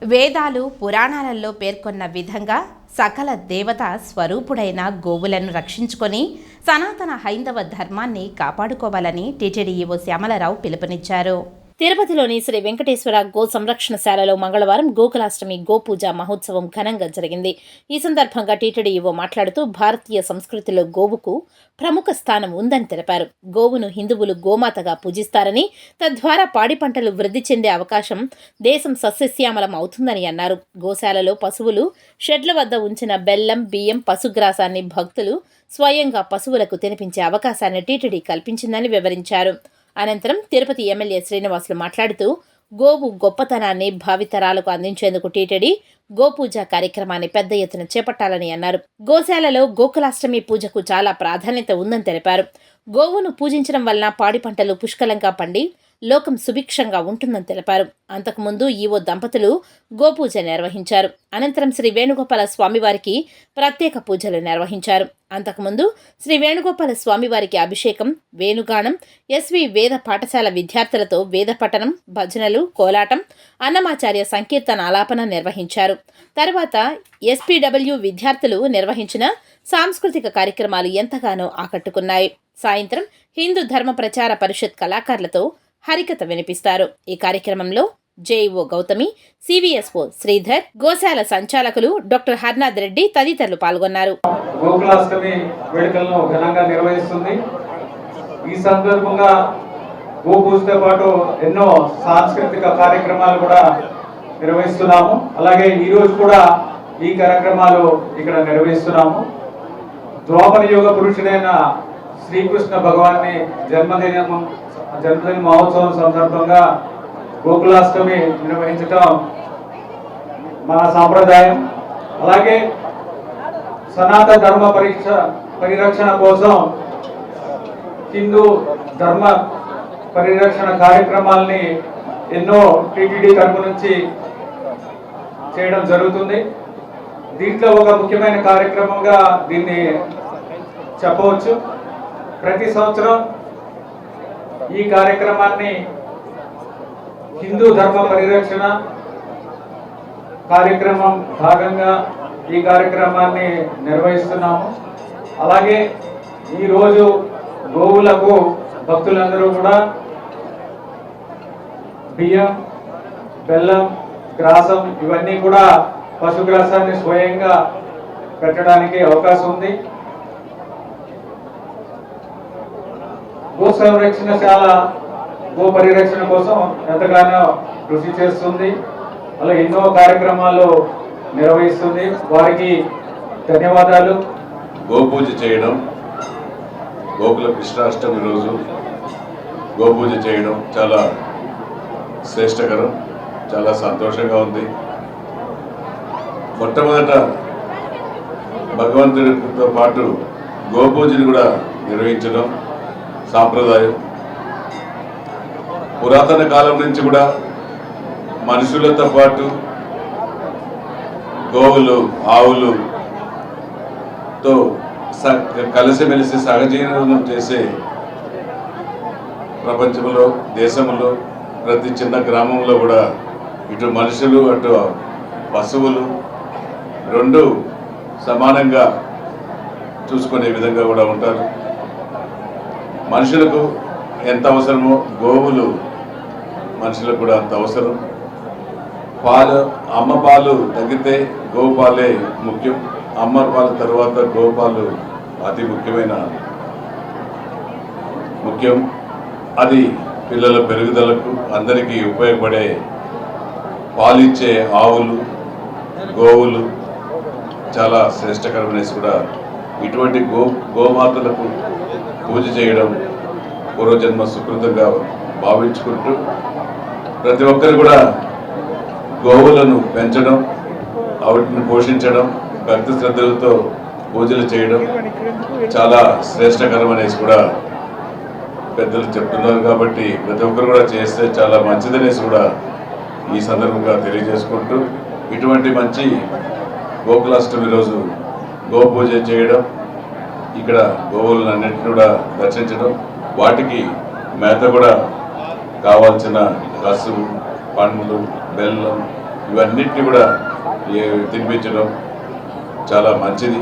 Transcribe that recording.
వేదాలు పురాణాలలో పేర్కొన్న విధంగా సకల దేవత స్వరూపుడైన గోవులను రక్షించుకొని సనాతన హైందవ ధర్మాన్ని కాపాడుకోవాలని టీటీడీ ఈవో శ్యామలరావు పిలుపునిచ్చారు. తిరుపతిలోని శ్రీ వెంకటేశ్వర గో సంరక్షణశాలలో మంగళవారం గోకులాష్టమి గోపూజ మహోత్సవం ఘనంగా జరిగింది. ఈ సందర్భంగా టీటీడీ ఈవో మాట్లాడుతూ భారతీయ సంస్కృతిలో గోవుకు ప్రముఖ స్థానం ఉందని తెలిపారు. గోవును హిందువులు గోమాతగా పూజిస్తారని, తద్వారా పాడి పంటలు వృద్ధి చెందే అవకాశం దేశం సస్యశ్యామలం అవుతుందని అన్నారు. గోశాలలో పశువులు షెడ్ల వద్ద ఉంచిన బెల్లం, బియ్యం, పశుగ్రాసాన్ని భక్తులు స్వయంగా పశువులకు తినిపించే అవకాశాన్ని టీటీడీ కల్పించిందని వివరించారు. అనంతరం తిరుపతి ఎమ్మెల్యే శ్రీనివాసులు మాట్లాడుతూ గోవు గొప్పతనాన్ని భావితరాలకు అందించేందుకు టీటీడీ గోపూజ కార్యక్రమాన్ని పెద్ద ఎత్తున చేపట్టాలని అన్నారు. గోశాలలో గోకులాష్టమి పూజకు చాలా ప్రాధాన్యత ఉందని తెలిపారు. గోవును పూజించడం వలన పాడి పంటలు పుష్కలంగా పండి లోకం సుభిక్షంగా ఉంటుందని తెలిపారు. అంతకుముందు ఈవో దంపతులు గోపూజ నిర్వహించారు. అనంతరం శ్రీ వేణుగోపాల స్వామివారికి ప్రత్యేక పూజలు నిర్వహించారు. అంతకుముందు శ్రీ వేణుగోపాల స్వామివారికి అభిషేకం, వేణుగానం, ఎస్వి వేద పాఠశాల విద్యార్థులతో వేద పఠనం, భజనలు, కోలాటం, అన్నమాచార్య సంకీర్తన ఆలాపన నిర్వహించారు. తర్వాత ఎస్పీడబ్ల్యూ విద్యార్థులు నిర్వహించిన సాంస్కృతిక కార్యక్రమాలు ఎంతగానో ఆకట్టుకున్నాయి. సాయంత్రం హిందూ ధర్మ ప్రచార పరిషత్ కళాకారులతో హరికథ వినిపిస్తారు. ఈ కార్యక్రమంలో జేఈఓ గౌతమి, సివిఎస్ఓ శ్రీధర్, గోశాల సంచాలకులు డాక్టర్ హర్నాథ్ రెడ్డి తదితరులు పాల్గొన్నారు. గోకులాష్టమి వేడుకలను ఘనంగా నిర్వహిస్తుంది. ఈ సందర్భంగా గోపూజతో పాటు ఎన్నో సాంస్కృతిక కార్యక్రమాలు కూడా నిర్వహిస్తున్నాము. అలాగే ఈ రోజు కూడా ఈ కార్యక్రమాలు ఇక్కడ నిర్వహిస్తున్నాము. ద్వాపర యుగ పురుషుడైన శ్రీకృష్ణ భగవాన్ని జన్మదిన మహోత్సవం సందర్భంగా గోకులాష్టమి నిర్వహించటం మన సాంప్రదాయం. అలాగే సనాతన ధర్మ పరిరక్షణ కోసం హిందూ ధర్మ పరిరక్షణ కార్యక్రమాలని ఎన్నో టీటీడీ తరపు నుంచి చేయడం జరుగుతుంది. దీంట్లో ఒక ముఖ్యమైన కార్యక్రమంగా దీన్ని చెప్పవచ్చు. ప్రతి సంవత్సరం ఈ కార్యక్రమాన్ని హిందూ ధర్మ పరిరక్షణ కార్యక్రమం భాగంగా ఈ కార్యక్రమాన్ని నిర్వహిస్తున్నాము. అలాగే ఈరోజు గోవులకు భక్తులందరూ కూడా బియ్యం, బెల్లం, గ్రాసం ఇవన్నీ కూడా పశుగ్రాసాన్ని స్వయంగా పెట్టడానికి అవకాశం ఉంది. గో సంరక్షణశాల గో పరిరక్షణ కోసం ఎంతగానో కృషి చేస్తుంది. అలా ఎన్నో కార్యక్రమాలు నిర్వహిస్తుంది. వారికి ధన్యవాదాలు. గోపూజ చేయడం, గోకుల కృష్ణాష్టమి రోజు గోపూజ చేయడం చాలా శ్రేష్టకరం, చాలా సంతోషంగా ఉంది. మొట్టమొదట భగవంతుడితో పాటు గోపూజను కూడా నిర్వహించడం సాంప్రదాయం. పురాతన కాలం నుంచి కూడా మనుషులతో పాటు గోవులు, ఆవులుతో కలిసిమెలిసి సహజీవనం చేసే ప్రపంచంలో, దేశంలో ప్రతి చిన్న గ్రామంలో కూడా ఇటు మనుషులు అటు పశువులు రెండు సమానంగా చూసుకునే విధంగా కూడా ఉంటారు. మనుషులకు ఎంత అవసరమో గోవులు మనుషులకు కూడా అంత అవసరం. పాలు, అమ్మ పాలు తగ్గితే గోపాలే ముఖ్యం. అమ్మ పాలు తర్వాత గోపాలు అతి ముఖ్యం. అది పిల్లల పెరుగుదలకు అందరికీ ఉపయోగపడే పాలిచ్చే ఆవులు, గోవులు చాలా శ్రేష్టకరమనేసి కూడా ఇటువంటి గోమాతలకు పూజ చేయడం పూర్వజన్మ సుకృతంగా భావించుకుంటూ ప్రతి ఒక్కరు కూడా గోవులను పెంచడం, వాటిని పోషించడం, భక్తి శ్రద్ధలతో పూజలు చేయడం చాలా శ్రేష్టకరం అనేసి కూడా పెద్దలు చెప్తున్నారు. కాబట్టి ప్రతి ఒక్కరు కూడా చేస్తే చాలా మంచిదనేసి కూడా ఈ సందర్భంగా తెలియజేసుకుంటూ ఇటువంటి మంచి గోకులాష్టమి రోజు గోపూజ చేయడం, ఇక్కడ గోవులను అన్నింటినీ కూడా దర్శించడం, వాటికి మేత కూడా కావాల్సిన కసువు, పండ్లు, బెల్లం, ఇవన్నిటిని కూడా తినిపించడం చాలా మంచిది.